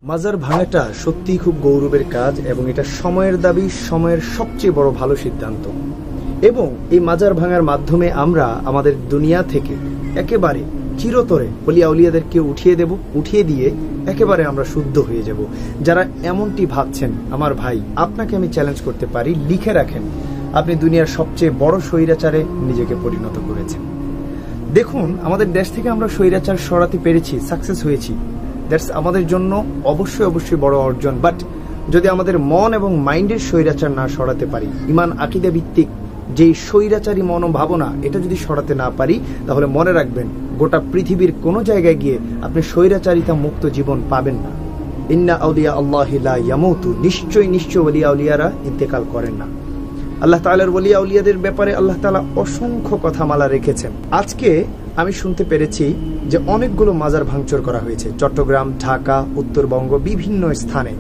মাজার ভাঙাটা সত্যিই খুব গৌরবের কাজ এবং এটা সময়ের দাবি, সময়ের সবচেয়ে বড় ভালো সিদ্ধান্ত। এবং এই মাজার ভাঙার মাধ্যমে আমরা আমাদের দুনিয়া থেকে একেবারে চিরতরে ওলিয়া উলিয়াদেরকে উঠিয়ে দিয়ে একেবারে আমরা শুদ্ধ হয়ে যাব। যারা এমনটি ভাবছেন, আমার ভাই, আপনাকে আমি চ্যালেঞ্জ করতে পারি, লিখে রাখেন আপনি দুনিয়ার সবচেয়ে বড় স্বৈরাচারে নিজেকে পরিণত করেছেন। দেখুন, আমাদের দেশ থেকে আমরা স্বৈরাচার সরাতে পেরেছি, সাকসেস হয়েছি, দ্যাটস আমাদের জন্য অবশ্যই বড় অর্জন। বাট যদি আমাদের মন এবং মাইন্ডের স্বৈরাচার না সরাতে পারি, ইমান আকিদা ভিত্তিক যেই স্বৈরাচারী মনোভাবনা, এটা যদি সরাতে না পারি, তাহলে মনে রাখবেন গোটা পৃথিবীর কোনো জায়গায় গিয়ে আপনি স্বৈরাচারিতা মুক্ত জীবন পাবেন না। ইন্না আউলিয়া আল্লাহি লা ইয়ামুতু, নিশ্চয় ওলিয়া উলিয়ারা ইন্তেকাল করেন না। আল্লাহ তাআলার ওলিয়া উলিয়াদের ব্যাপারে আল্লাহ তাআলা অসংখ্য কথামালা রেখেছেন। আজকে আমি শুনতে পেরেছি যে অনেকগুলো মাজার ভাঙচুর করা হয়েছে চট্টগ্রাম, ঢাকা, উত্তরবঙ্গ, বিভিন্ন স্থানে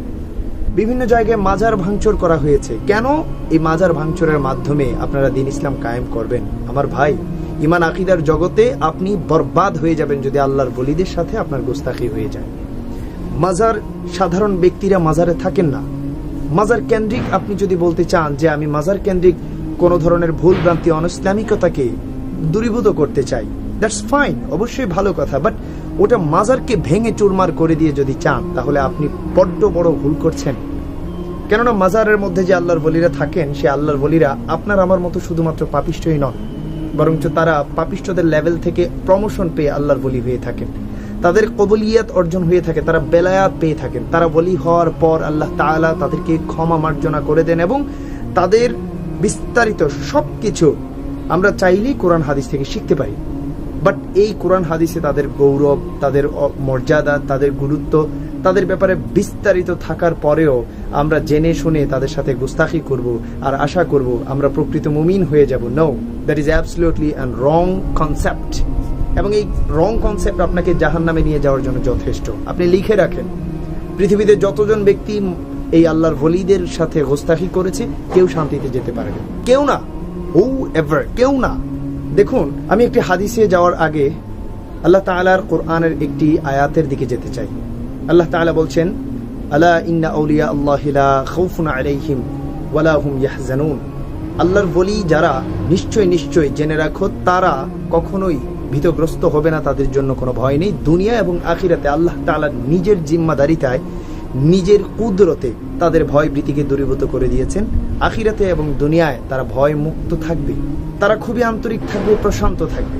বিভিন্ন জায়গায় মাজার ভাঙচুর করা হয়েছে। কেন এই মাজার ভাঙচুরের মাধ্যমে আপনারা দ্বীন ইসলাম কায়েম করবেন? আমার ভাই, ইমান আকিদার জগতে আপনি বরবাদ হয়ে যাবেন যদি আল্লাহর ওলিদের সাথে আপনার গোস্তাখি হয়ে যায়। মাজার, সাধারণ ব্যক্তিরা মাজারে থাকেন না। মাজার কেন্দ্রিক আপনি যদি বলতে চান যে আমি মাজার কেন্দ্রিক কোন ধরনের ভুল ভ্রান্তি, অনইসলামিকতাকে দূরীভূত করতে চাই, দ্যাটস ফাইন, অবশ্যই ভালো কথা। বাট ওটা মাজারকে ভেঙে চুরমার করে দিয়ে যদি চান, তাহলে আপনি বড্ড বড় ভুল করছেন। কেননা মাজারের মধ্যে যে আল্লাহর ওলিরা থাকেন, সে আল্লাহর ওলিরা আপনার আমার মতো শুধুমাত্র পাপিষ্ঠই নন, বরঞ্চ তারা পাপিষ্ঠদের লেভেল থেকে প্রমোশন পেয়ে আল্লাহর ওলি হয়ে থাকেন। তাদের কবুলিয়াত অর্জন হয়ে থাকে, তারা বেলায়াত পেয়ে থাকেন। তারা ওলি হওয়ার পর আল্লাহ তাআলা তাদেরকে ক্ষমা মার্জনা করে দেন এবং তাদের বিস্তারিত সবকিছু আমরা চাইলেই কোরআন হাদিস থেকে শিখতে পারি। বাট এই কোরআন হাদিসে তাদের গৌরব, তাদের মর্যাদা, তাদের গুরুত্ব, তাদের ব্যাপারে বিস্তারিত থাকার পরেও আমরা জেনে শুনে তাদের সাথে গুস্তাখি করব আর আশা করব আমরা প্রকৃত মুমিন হয়ে যাব। No, that is absolutely and wrong concept. এবং এই রং কনসেপ্ট আপনাকে জাহান্নামে নিয়ে যাওয়ার জন্য যথেষ্ট। আপনি লিখে রাখেন, পৃথিবীতে যতজন ব্যক্তি এই আল্লাহর ওলিদের সাথে গোস্তাখি করেছে, কেউ শান্তিতে যেতে পারবে, কেউ না, হু এভার, কেউ না। দেখুন, আমি একটি হাদিসে যাওয়ার আগে আল্লাহ তাআলার কোরআনের একটি আয়াতের দিকে যেতে চাই। আল্লাহ তাআলা বলছেন, আলা ইন্না আউলিয়া আল্লাহি লা খাউফুন আলাইহিম ওয়ালা হুম ইয়াহজানুন। আল্লাহর ওলি যারা, নিশ্চয় জেনে রাখো, তারা কখনোই ভীতগ্রস্ত হবে না, তাদের জন্য কোনো ভয় নেই। দুনিয়া এবং আখিরাতে আল্লাহ তাআলা নিজের জিম্মাদারিতায়, নিজের কুদরতে তাদের ভয় ভীতিকে দূরীভূত করে দিয়েছেন। আখিরাতে এবং দুনিয়ায় তারা ভয় মুক্ত থাকবে, তারা খুবই আন্তরিক থাকবে, প্রশান্ত থাকবে।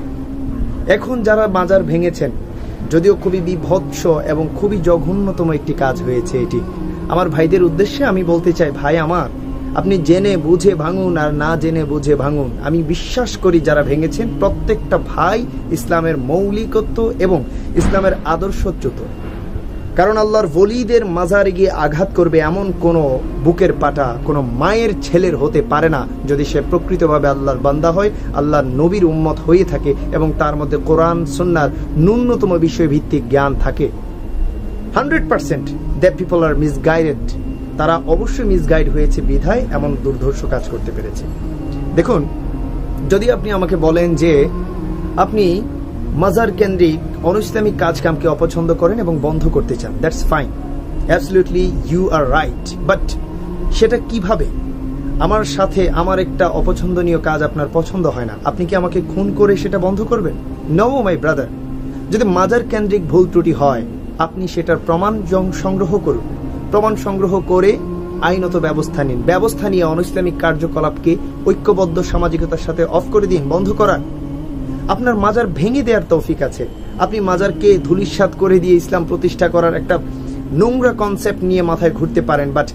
এখন যারা মাজার ভেঙেছেন, যদিও খুবই বিভৎস এবং খুবই জঘন্যতম একটি কাজ হয়েছে এটি, আমার ভাইদের উদ্দেশ্যে আমি বলতে চাই, ভাই আমার, আপনি জেনে বুঝে ভাঙুন আর না জেনে বুঝে ভাঙুন, আমি বিশ্বাস করি যারা ভেঙেছেন প্রত্যেকটা ভাই ইসলামের মৌলিকত্ব এবং ইসলামের আদর্শচ্যুত। কারণ আল্লাহর ওলিদের মাজারে গিয়ে আঘাত করবে এমন কোনো বুকের পাটা কোনো মায়ের ছেলের হতে পারে না, যদি সে প্রকৃতভাবে আল্লাহর বান্দা হয়, আল্লাহর নবীর উম্মত হয়ে থাকে এবং তার মধ্যে কোরআন সুন্নাহর ন্যূনতম বিষয়ভিত্তিক জ্ঞান থাকে। 100% দ্যাট পিপল আর মিসগাইডেড। তারা অবশ্যই মিসগাইড হয়েছে বিধায় এমন দুর্ধর্ষ কাজ করতে পেরেছে। দেখুন, যদি আপনি আমাকে বলেন যে আপনি মাজার কেন্দ্রিক অনইসলামিক কাজকামকে অপছন্দ করেন এবং বন্ধ করতে চান, that's fine, absolutely you are right. But সেটা কিভাবে? আমার সাথে আমার একটা অপছন্দনীয় কাজ আপনার পছন্দ হয় না, আপনি কি আমাকে খুন করে সেটা বন্ধ করবেন? No my brother. যদি মাজার কেন্দ্রিক ভুল ত্রুটি হয়, আপনি সেটার প্রমাণ সংগ্রহ করুন, প্রমাণ সংগ্রহ করে আইনত ব্যবস্থা নিন, ব্যবস্থা নিয়ে অনইসলামিক কার্যকলাপকে ঐক্যবদ্ধ সামাজিকতার সাথে অফ করে দিন, বন্ধ করান। আপনার মাজার ভেঙে দেওয়ার তৌফিক আছে, আপনি মাজারকে ধূলিসাৎ করে দিয়ে ইসলাম প্রতিষ্ঠা করার একটা নোংরা কনসেপ্ট নিয়ে মাথায় ঘুরতে পারেন, বাট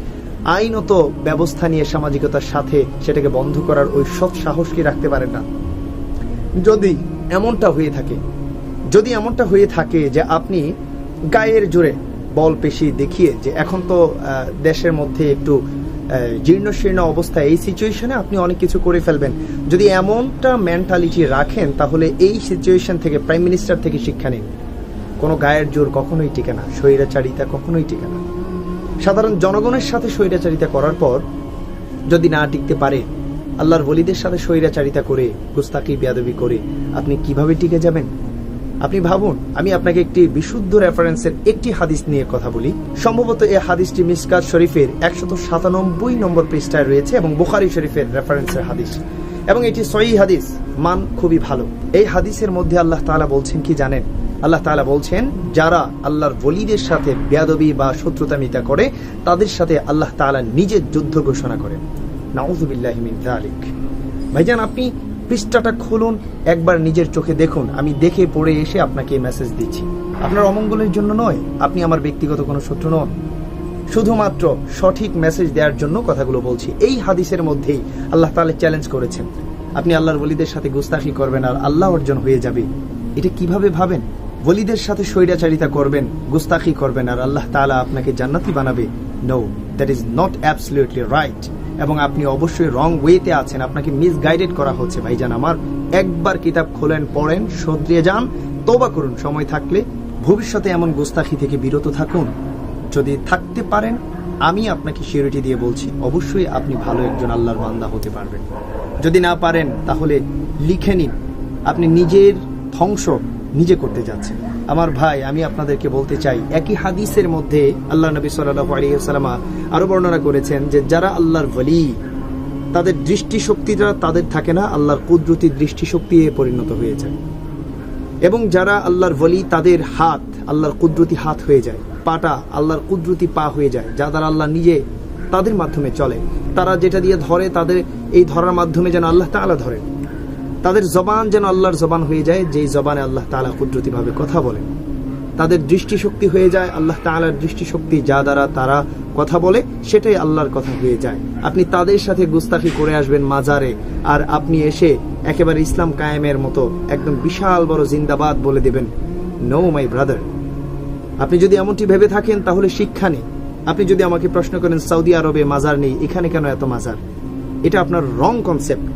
আইনত ব্যবস্থা নিয়ে সামাজিকতার সাথে সেটাকে বন্ধ করার ওই সৎ সাহসকে রাখতে পারেন না। যদি এমনটা হয়ে থাকে যে আপনি গায়ের জোরে বল পেশি দেখিয়ে, যে এখন তো দেশের মধ্যে একটু জীর্ণশীর্ণ অবস্থা, এই সিচুয়েশনে আপনি অনেক কিছু করে ফেলবেন, যদি এমনটা মেন্টালিটি রাখেন, তাহলে এই সিচুয়েশন থেকে প্রাইম মিনিস্টার থেকে শিক্ষা নিন। কোনো গায়ের জোর কখনোই টিকে না, স্বৈরাচারিতা কখনোই টিকে না। সাধারণ জনগণের সাথে স্বৈরাচারিতা করার পর যদি না টিকতে পারে, আল্লাহর ওলিদের সাথে স্বৈরাচারিতা করে, গুস্তাকি বেয়াদবি করে আপনি কিভাবে টিকে যাবেন? আপনি ভাবুন, আমি আপনাকে একটি বিশুদ্ধ রেফারেন্সের একটি হাদিস নিয়ে কথা বলি। সম্ভবত এই হাদিসটি মিশকাত শরীফের 197 নম্বর পৃষ্ঠায় রয়েছে এবং বুখারী শরীফের রেফারেন্সের হাদিস, এবং এটি সহিহ হাদিস, মান খুবই ভালো। এই হাদিসের মধ্যে আল্লাহ তাআলা বলছেন কি জানেন? আল্লাহ তাআলা বলছেন, যারা আল্লাহর ওলিদের সাথে বেয়াদবি বা শত্রুতামিতা করে তাদের সাথে আল্লাহ তাআলা নিজে যুদ্ধ ঘোষণা করেন। নাউযুবিল্লাহি মিন যালিক। ভাইজান, আপনি পৃষ্ঠাটা খুলুন, একবার নিজের চোখে দেখুন। আমি দেখে পড়ে এসে আপনাকে এই মেসেজ দিচ্ছি। আপনার অমঙ্গলের জন্য নয়, আপনি আমার ব্যক্তিগত কোনো শত্রু নন, শুধুমাত্র সঠিক মেসেজ দেওয়ার জন্য কথাগুলো বলছি। এই হাদিসের মধ্যেই আল্লাহ তাআলা চ্যালেঞ্জ করেছেন, আপনি আল্লাহর ওলিদের সাথে গুস্তাখি করবেন আর আল্লাহ অর্জন হয়ে যাবে। এটা কিভাবে ভাবেন? ওলিদের সাথে স্বৈরাচারিতা করবেন, গুস্তাখি করবেন আর আল্লাহ তাআলা আপনাকে জান্নাতি বানাবে? No, that is not absolutely right. এবং আপনি অবশ্যই রং ওয়েতে আছেন, আপনাকে মিসগাইডেড করা হচ্ছে। ভাইজান আমার, একবার কিতাব খোলেন, পড়েন, শুধরিয়ে যান, তওবা করুন। সময় থাকলে ভবিষ্যতে এমন গুস্তাখি থেকে বিরত থাকুন। যদি থাকতে পারেন, আমি আপনাকে সিউরিটি দিয়ে বলছি, অবশ্যই আপনি ভালো একজন আল্লাহর বান্দা হতে পারবেন। যদি না পারেন, তাহলে লিখে নিন, আপনি নিজের ধ্বংস নিজে করতে যাচ্ছেন। আমার ভাই, আমি আপনাদেরকে বলতে চাই, একই হাদিসের মধ্যে আল্লাহ নবী সাল্লাল্লাহু আলাইহি ওয়াসাল্লাম আরো বর্ণনা করেছেন যে যারা আল্লাহর ওলি, তাদের দৃষ্টিশক্তিটা তাদের থাকে না, আল্লাহর কুদরতি দৃষ্টিশক্তি পরিণত হয়ে যায়। এবং যারা আল্লাহর ওলি, তাদের হাত আল্লাহর কুদরতি হাত হয়ে যায়, পাটা আল্লাহর কুদরতি পা হয়ে যায়, যা দ্বারা আল্লাহ নিজে তাদের মাধ্যমে চলে। তারা যেটা দিয়ে ধরে, তাদের এই ধরার মাধ্যমে যেন আল্লাহ তাআলা ধরেন। তাদের জবান যেন আল্লাহর জবান হয়ে যায়, যেই জবানে আল্লাহ তাআলা কুদরতিভাবে কথা বলেন। তাদের দৃষ্টিশক্তি হয়ে যায় আল্লাহ তাআলার দৃষ্টিশক্তি, যা দ্বারা তারা কথা বলে সেটাই আল্লাহর কথা হয়ে যায়। আপনি তাদের সাথে গুস্তাখি করে আসবেন মাজারে, আর আপনি এসে একেবারে ইসলাম কায়েমের মতো একদম বিশাল বড় জিন্দাবাদ বলে দেবেন? No my brother. আপনি যদি এমনটি ভেবে থাকেন, তাহলে শিক্ষা নেই। আপনি যদি আমাকে প্রশ্ন করেন সৌদি আরবে মাজার নেই, এখানে কেন এত মাজার, এটা আপনার রং কনসেপ্ট।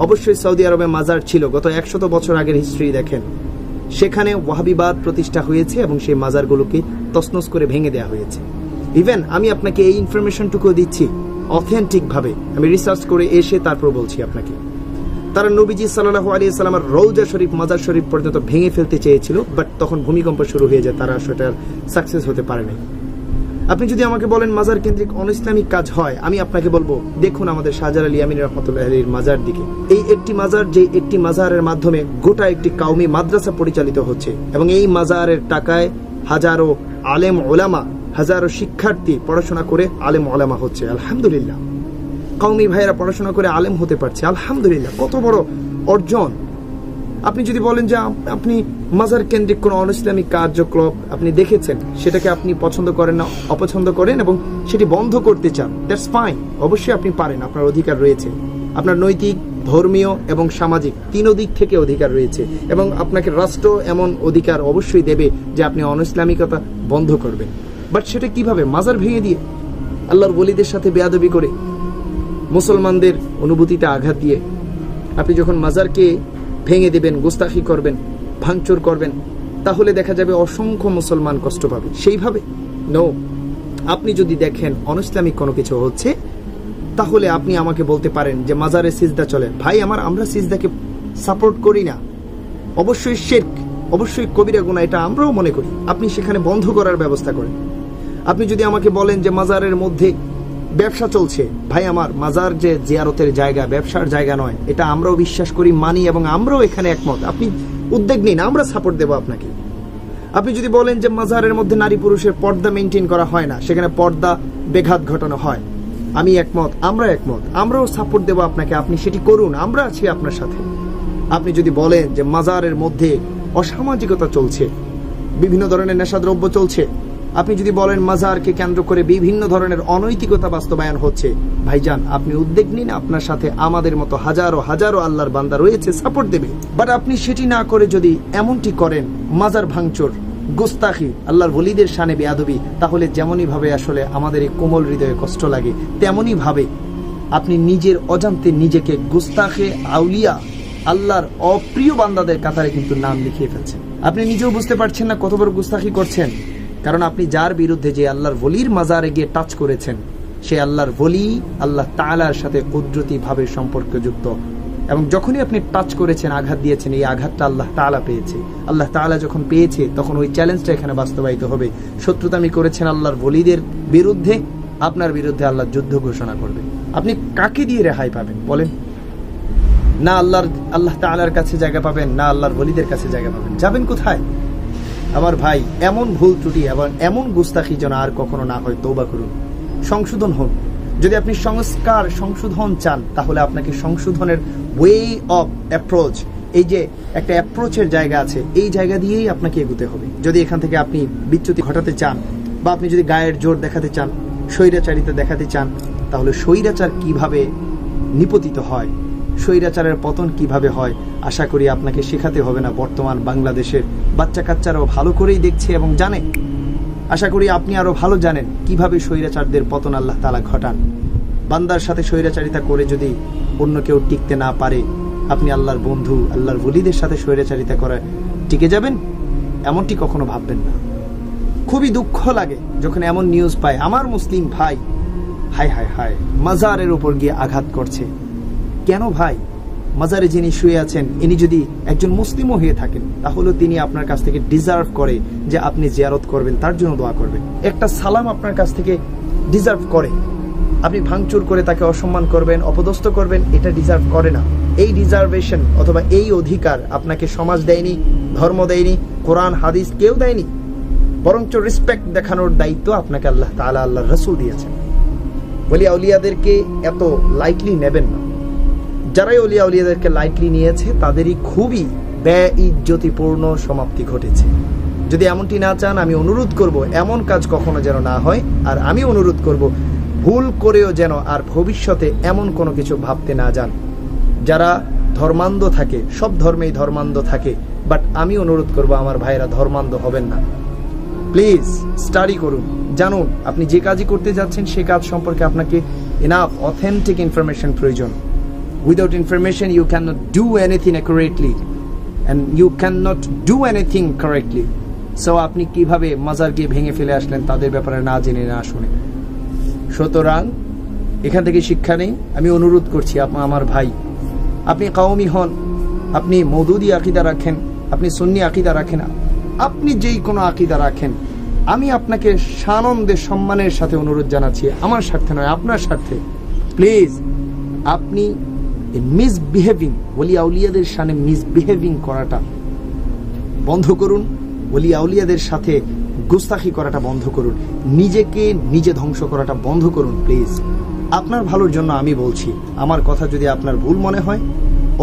অবশ্যই সৌদি আরবে মাজার ছিল, গত 100 বছর আগের হিস্ট্রি দেখেন, সেখানে ওয়াহাবিবাদ প্রতিষ্ঠা হয়েছে এবং সেই মাজারগুলোকে তছনছ করে ভেঙে দেওয়া হয়েছে। ইভেন আমি আপনাকে এই ইনফরমেশনটুকু দিচ্ছি অথেন্টিক ভাবে, আমি রিসার্চ করে এসে তারপর বলছি আপনাকে। তারা নবীজি সাল্লাল্লাহু আলাইহি সাল্লামের রওজা শরীফ, মাজার শরীফ পর্যন্ত ভেঙে ফেলতে চেয়েছিল, বাট তখন ভূমিকম্প শুরু হয়ে যায়, তারা সেটার সাকসেস হতে পারে নাই। আপনি যদি আমাকে বলেন মাজার কেন্দ্রিক অনইসলামিক কাজ হয়, আমি আপনাকে বলবো দেখুন আমাদের শাহজালাল আলী আমিনী রাহমাতুল্লাহি আলাইহির মাজার দিকে। এই একটি মাজার, যে একটি মাজারের মাধ্যমে গোটা একটি কওমি মাদ্রাসা পরিচালিত হচ্ছে, এবং এই মাজারের টাকায় হাজারো আলেম ওলামা, হাজারো শিক্ষার্থী পড়াশোনা করে আলেম ওলামা হচ্ছে। আলহামদুলিল্লাহ, কওমি ভাইয়েরা পড়াশোনা করে আলেম হতে পারছে। আলহামদুলিল্লাহ, কত বড় অর্জন। আপনি যদি বলেন যে আপনি মাজার কেন্দ্রিক কোন অনইসলামিক কার্যকলাপ আপনি দেখেছেন, সেটাকে আপনি পছন্দ করেন না, অপছন্দ করেন এবং সেটি বন্ধ করতে চান, দ্যাটস ফাইন। অবশ্যই আপনি পারেন, আপনার অধিকার রয়েছে। আপনার নৈতিক, ধর্মীয় এবং সামাজিক তিনও দিক থেকে অধিকার রয়েছে, এবং আপনাকে রাষ্ট্র এমন অধিকার অবশ্যই দেবে যে আপনি অনইসলামিকতা বন্ধ করবেন। বাট সেটা কিভাবে? মাজার ভেঙে দিয়ে, আল্লাহর ওলিদের সাথে বেয়াদবি করে, মুসলমানদের অনুভূতিতে আঘাত দিয়ে। আপনি যখন মাজারকে ভেঙে দেবেন, গুস্তাখি করবেন, ভাঙচুর করবেন, তাহলে দেখা যাবে অসংখ্য মুসলমান কষ্ট পাবে। সেইভাবে নো। আপনি যদি দেখেন অনইসলামিক কোনো কিছু হচ্ছে, তাহলে আপনি আমাকে বলতে পারেন যে মাজারে সিজদা চলে। ভাই আমার, আমরা সিজদাকে সাপোর্ট করি না। অবশ্যই শিরক, অবশ্যই কবিরা গুনাহ, এটা আমরাও মনে করি। আপনি সেখানে বন্ধ করার ব্যবস্থা করেন। আপনি যদি আমাকে বলেন যে মাজারের মধ্যে ব্যবসা চলছে, ভাই আমার, মাজার যে জিয়ারতের জায়গা, ব্যবসার জায়গা নয়, এটা আমরাও বিশ্বাস করি, মানি, এবং আমরাও এখানে একমত। আপনি উদ্যোগ নিন, আমরা সাপোর্ট দেব আপনাকে। আপনি যদি বলেন যে মাজারের মধ্যে নারী পুরুষের পর্দা মেনটেন করা হয় না, সেখানে পর্দা বেঘাত ঘটানো হয়, আমি একমত, আমরা একমত, আমরাও সাপোর্ট দেব আপনাকে। আপনি সেটি করুন, আমরা আছি আপনার সাথে। আপনি যদি বলেন যে মাজারের মধ্যে অসামাজিকতা চলছে, বিভিন্ন ধরনের নেশাদ্রব্য চলছে, আপনি যদি বলেন মাজারকে কেন্দ্র করে বিভিন্ন ধরনের অনৈতিকতা বাস্তবায়ন হচ্ছে, ভাইজান আপনি উদ্যোগ নিন, আপনার সাথে আমাদের মতো হাজারো হাজারো আল্লাহর বান্দা রয়েছে, সাপোর্ট দেবে। বাট আপনি সেটি না করে যদি এমনটি করেন, মাজার ভাঙচুর, গুস্তাখি, আল্লাহর ওলিদের শানে বেয়াদবি, তাহলে যেমনই ভাবে আসলে আমাদের এই কোমল হৃদয়ে কষ্ট লাগে, তেমনই ভাবে আপনি নিজের অজান্তে নিজেকে গুস্তাখে আউলিয়া, আল্লাহর অপ্রিয় বান্দাদের কাতারে কিন্তু নাম লিখিয়ে ফেলছেন। আপনি নিজেও বুঝতে পারছেন না কত বড় গুস্তাখি করছেন, কারণ আপনি যার বিরুদ্ধে যে আল্লাহর ওলির মাজারে গিয়ে টাচ করেছেন, সে আল্লাহর ওলি আল্লাহ তাআলার সাথে কুদরতি ভাবে সম্পর্কযুক্ত। এবং যখনই আপনি টাচ করেছেন, আঘাত দিয়েছেন, এই আঘাতটা আল্লাহ তাআলা পেয়েছে। আল্লাহ তাআলা যখন পেয়েছে তখন ওই চ্যালেঞ্জটা এখানে বাস্তবায়িত হবে। শত্রুতামি করেছেন আল্লাহর ওলিদের বিরুদ্ধে, আপনার বিরুদ্ধে আল্লাহ যুদ্ধ ঘোষণা করবে। আপনি কাকে দিয়ে রেহাই পাবেন বলেন? না আল্লাহ তাআলার কাছে জায়গা পাবেন, না আল্লাহর ওলিদের কাছে জায়গা পাবেন। যাবেন কোথায়? আমার ভাই, এমন ভুল ত্রুটি এবং এমন গুস্তাখি যেন আর কখনো না হয়। তওবা করুন, সংশোধন হন। যদি আপনি সংশোধন চান, তাহলে আপনাকে সংশোধনের ওয়ে অফ অ্যাপ্রোচ, এই যে একটা অ্যাপ্রোচের জায়গা আছে, এই জায়গা দিয়েই আপনাকে এগোতে হবে। যদি এখান থেকে আপনি বিচ্যুতি ঘটাতে চান, বা আপনি যদি গায়ের জোর দেখাতে চান, স্বৈরাচারিতা দেখাতে চান, তাহলে স্বৈরাচার কিভাবে নিপতিত হয়, স্বৈরাচারের পতন কিভাবে হয়, আশা করি আপনাকে শেখাতে হবে না। বর্তমান বাংলাদেশের বাচ্চা কাচ্চারাও ভালো করেই দেখছে এবং জানে। আশা করি আপনি আরো ভালো জানেন কিভাবে স্বৈরাচারদের পতন আল্লাহ তাআলা ঘটান। বান্দার সাথে স্বৈরাচারিতা করে যদি অন্য কেউ টিকতে না পারে, আপনি আল্লাহর বন্ধু, আল্লাহর ওলিদের সাথে স্বৈরাচারিতা করে টিকে যাবেন? এমনটি কখনো ভাববেন না। খুবই দুঃখ লাগে যখন এমন নিউজ পাই, আমার মুসলিম ভাই হায় হায় হায় মাজারের উপর গিয়ে আঘাত করছে। কেন ভাই? মাজারে যিনি শুয়ে আছেন, ইনি যদি একজন মুসলিমও হয়ে থাকেন, তাহলে তিনি আপনার কাছ থেকে ডিজার্ভ করে যে আপনি জিয়ারত করবেন, তার জন্য দোয়া করবেন। একটা সালাম আপনার কাছ থেকে ডিজার্ভ করে। আপনি ভাঙচুর করে তাকে অসম্মান করবেন, অপদস্থ করবেন, এটা ডিজার্ভ করে না। এই ডিজার্ভেশন অথবা এই অধিকার আপনাকে সমাজ দেয়নি, ধর্ম দেয়নি, কোরআন হাদিস কেউ দেয়নি। বরঞ্চ রেসপেক্ট দেখানোর দায়িত্ব আপনাকে আল্লাহ তাআলা, আল্লাহর রাসূল দিয়েছেন। ওলিয়া উলিয়াদেরকে এত লাইটলি নেবেন না। যারাই ওলিয়া উলিয়াদেরকে লাইটলি নিয়েছে, তাদেরই খুবই বেইজ্জতিপূর্ণ সমাপ্তি ঘটেছে। যদি এমনটি না চান, আমি অনুরোধ করব এমন কাজ কখনো যেন না হয়। আর আমি অনুরোধ করব ভুল করেও যেন আর ভবিষ্যতে এমন কোনো কিছু ভাবতে না যান। যারা ধর্মান্ধ থাকে, সব ধর্মেই ধর্মান্ধ থাকে, বাট আমি অনুরোধ করব আমার ভাইরা ধর্মান্ধ হবেন না। প্লিজ স্টাডি করুন, জানুন আপনি যে কাজই করতে যাচ্ছেন সে কাজ সম্পর্কে আপনাকে এনাফ অথেন্টিক ইনফরমেশন প্রয়োজন। Without information you cannot do anything accurately and you cannot do anything correctly. So আপনি কিভাবে মাজার গিয়ে ভেঙে ফেলে আসলেন তাদের ব্যাপারে না জেনে না শুনে? সুতরাং এখান থেকে শিক্ষা নেই। আমি অনুরোধ করছি আমার ভাই, আপনি কওমি হন, আপনি মওদুদি আকীদা রাখেন, আপনি সুন্নি আকীদা রাখেন, আপনি যেই কোনো আকীদা রাখেন, আমি আপনাকে সানন্দে সম্মানের সাথে অনুরোধ জানাচ্ছি, আমার স্বার্থে নয় আপনার স্বার্থে, প্লিজ আপনি মিসবিহেভিং, ওলিয়া উলিয়াদের সামনে মিসবিহেভিং করাটা বন্ধ করুন। ওলিয়া উলিয়াদের সাথে গুস্তাখি করাটা বন্ধ করুন। নিজেকে নিজে ধ্বংস করাটা বন্ধ করুন প্লিজ। আপনার ভালোর জন্য আমি বলছি। আমার কথা যদি আপনার ভুল মনে হয়,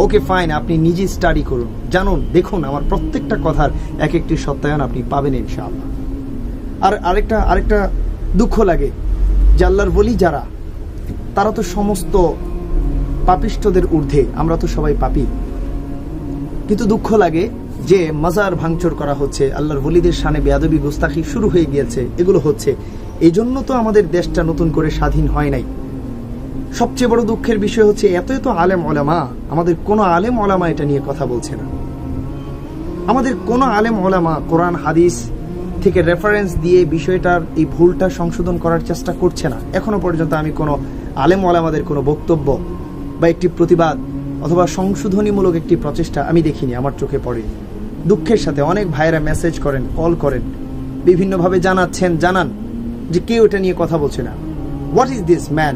ওকে ফাইন, আপনি নিজে স্টাডি করুন, জানুন, দেখুন। আমার প্রত্যেকটা কথার এক একটি সত্যায়ন আপনি পাবেন ইনশাআল্লাহ। আর আরেকটা দুঃখ লাগে যে আল্লাহর ওলি যারা, তারা তো সমস্ত পাপিষ্ঠদের ঊর্ধ্বে, আমরা তো সবাই পাপী। কিন্তু দুঃখ লাগে যে মাজার ভাঙচুর করা হচ্ছে, আল্লাহর ওলিদের শানে বেয়াদবি গুস্তাখি শুরু হয়ে গিয়েছে, এগুলো হচ্ছে। এই জন্য তো আমাদের দেশটা নতুন করে স্বাধীন হয় নাই। সবচেয়ে বড় দুঃখের বিষয় হচ্ছে এত আলেম ওলামা, আমাদের কোনো আলেম ওলামা এটা নিয়ে কথা বলছে না। আমাদের কোনো আলেম ওলামা কোরআন হাদিস থেকে রেফারেন্স দিয়ে বিষয়টার এই ভুলটা সংশোধন করার চেষ্টা করছে না। এখনো পর্যন্ত আমি কোনো আলেম ওলামাদের কোনো বক্তব্য বা একটি প্রতিবাদ অথবা সংশোধনীমূলক একটি প্রচেষ্টা আমি দেখিনি, আমার চোখে পড়ে। দুঃখের সাথে অনেক ভাইয়েরা মেসেজ করেন, কল করেন, বিভিন্নভাবে জানান যে কেউ এটা নিয়ে কথা বলছে না। What is this man?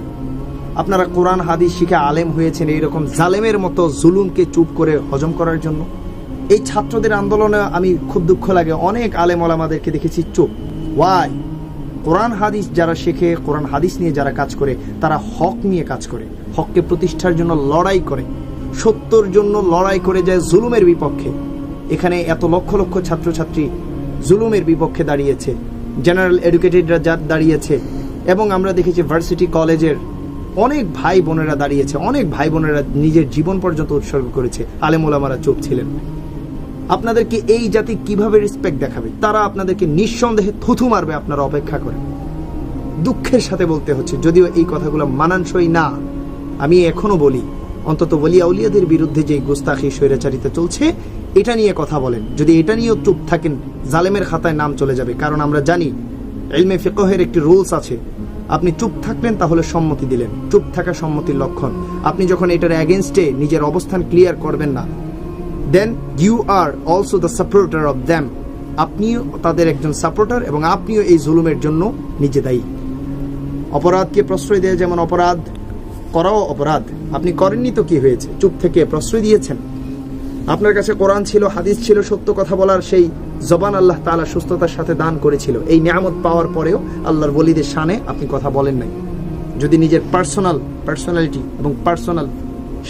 আপনারা কোরআন হাদিস শিখে আলেম হয়েছেন এইরকম জালেমের মতো জুলুমকে চুপ করে হজম করার জন্য? এই ছাত্রদের আন্দোলনে আমি খুব দুঃখ লাগে, অনেক আলেম ওলামাদেরকে দেখেছি চুপ। ওয়াই? কোরআন হাদিস যারা শেখে, কোরআন হাদিস নিয়ে যারা কাজ করে, তারা হক নিয়ে কাজ করে, হককে প্রতিষ্ঠার জন্য লড়াই করে, সত্যর জন্য লড়াই করে যায় জুলুমের বিপক্ষে। এখানে এত লক্ষ লক্ষ ছাত্রছাত্রী জুলুমের বিপক্ষে দাঁড়িয়েছে, জেনারেল এডুকেটেডরা দাঁড়িয়েছে, এবং আমরা দেখেছি ভার্সিটি কলেজের অনেক ভাই বোনেরা দাঁড়িয়েছে, অনেক ভাই বোনেরা নিজের জীবন পর্যন্ত উৎসর্গ করেছে। আলেম ওলামারা চুপ ছিলেন। আপনাদেরকে এই জাতি কিভাবে রেসপেক্ট দেখাবে? তারা আপনাদেরকে নিঃসন্দেহে থুথু মারবে, আপনারা অপেক্ষা করেন। দুঃখের সাথে বলতে হচ্ছে, যদিও এই কথাগুলো মানানসই না, আমি এখনো বলি, অন্তত ওলিয়া উলিয়াদের বিরুদ্ধে যে গুস্তাখি স্বৈরাচারিতা চলছে, এটা নিয়ে কথা বলেন। যদি এটা নিয়েও চুপ থাকেন, জালেমের খাতায় নাম চলে যাবে। কারণ আমরা জানি ইলমে ফিকহের একটি রুলস আছে, আপনি চুপ থাকলেন তাহলে সম্মতি দিলেন, চুপ থাকা সম্মতির লক্ষণ। আপনি যখন এটার অ্যাগেনস্টে নিজের অবস্থান ক্লিয়ার করবেন না, then you are also the supporter of them, আপনিও তাদের একজন সাপোর্টার এবং আপনিও এই জুলুমের জন্য নিজে দায়ী। অপরাধকে প্রশ্রয় দেওয়া যেমন অপরাধ, করাও অপরাধ। আপনি করেননি তো কি হয়েছে, চুপ থেকে প্রশ্রয় দিয়েছেন। আপনার কাছে কোরআন ছিল, হাদিস ছিল, সত্য কথা বলার সেই জবান আল্লাহ তাআলা সুস্থতার সাথে দান করেছিল। এই নিয়ামত পাওয়ার পরেও আল্লাহর ওলিদের শানে আপনি কথা বলেন নাই। যদি নিজের পার্সোনালিটি এবং পার্সোনাল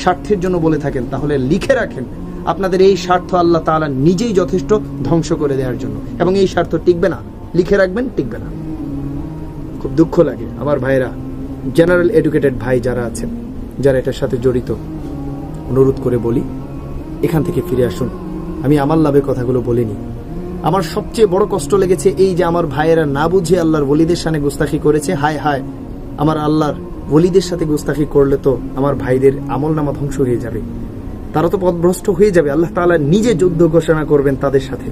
স্বার্থের জন্য বলে থাকেন, তাহলে লিখে রাখেন আপনাদের এই স্বার্থ আল্লাহ তাআলা নিজেই যথেষ্ট ধ্বংস করে দেওয়ার জন্য, এবং এই স্বার্থ টিকবে না। লিখে রাখবেন, টিকবে না। খুব দুঃখ লাগে আমার ভাইরা, জেনারেল এডুকেটেড ভাই যারা আছেন, যারা এটার সাথে জড়িত, অনুরোধ করে বলি এখান থেকে ফিরে আসুন। আমি আমার লাভের কথাগুলো বলিনি। আমার সবচেয়ে বড় কষ্ট লেগেছে এই যে আমার ভাইয়েরা না বুঝে আল্লাহর ওলিদের সামনে গুস্তাখি করেছে। হায় হায়, আমার আল্লাহর ওলিদের সাথে গুস্তাখি করলে তো আমার ভাইদের আমলনামা ধ্বংস হয়ে যাবে, তারা তো পথভ্রষ্ট হয়ে যাবে। আল্লাহ তাআলা নিজে যুদ্ধ ঘোষণা করবেন তাদের সাথে।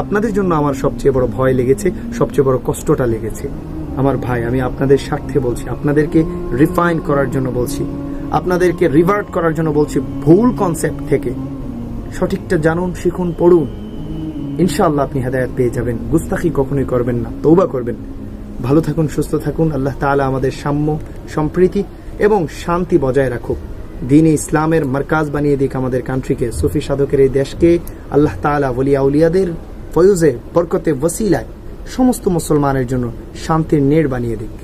আপনাদের জন্য আমার সবচেয়ে বড় ভয় লেগেছে, সবচেয়ে বড় কষ্টটা লেগেছে। আমার ভাই, আমি আপনাদের স্বার্থে বলছি, আপনাদেরকে রিফাইন করার জন্য বলছি, আপনাদেরকে রিভার্ট করার জন্য বলছি। ভুল কনসেপ্ট থেকে সঠিকটা জানুন, শিখুন, পড়ুন, ইনশাআল্লাহ আপনি হেদায়েত পেয়ে যাবেন। গুস্তাখি কখনোই করবেন না, তওবা করবেন। ভালো থাকুন, সুস্থ থাকুন। আল্লাহ তাআলা আমাদের সাম্য, সম্প্রীতি এবং শান্তি বজায় রাখুক। দ্বীন ইসলামের মার্কাজ বানিয়ে দিক আমাদের কান্ট্রিকে, সুফি সাধকের এই দেশকে। আল্লাহ তাআলা ওলি আউলিয়াদের ফয়ুজে, বরকতে, ওসিলায় সমস্ত মুসলমানের জন্য শান্তির নেড় বানিয়ে দিক।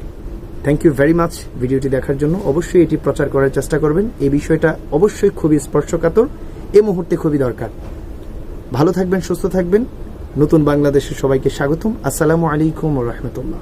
থ্যাংক ইউ ভেরি মাচ ভিডিওটি দেখার জন্য। অবশ্যই এটি প্রচার করার চেষ্টা করবেন। এই বিষয়টা অবশ্যই খুবই স্পর্শকাতর, এই মুহূর্তে খুবই দরকার। ভালো থাকবেন, সুস্থ থাকবেন। নতুন বাংলাদেশের সবাইকে স্বাগতম। আসসালামু আলাইকুম ওয়া রাহমাতুল্লাহ।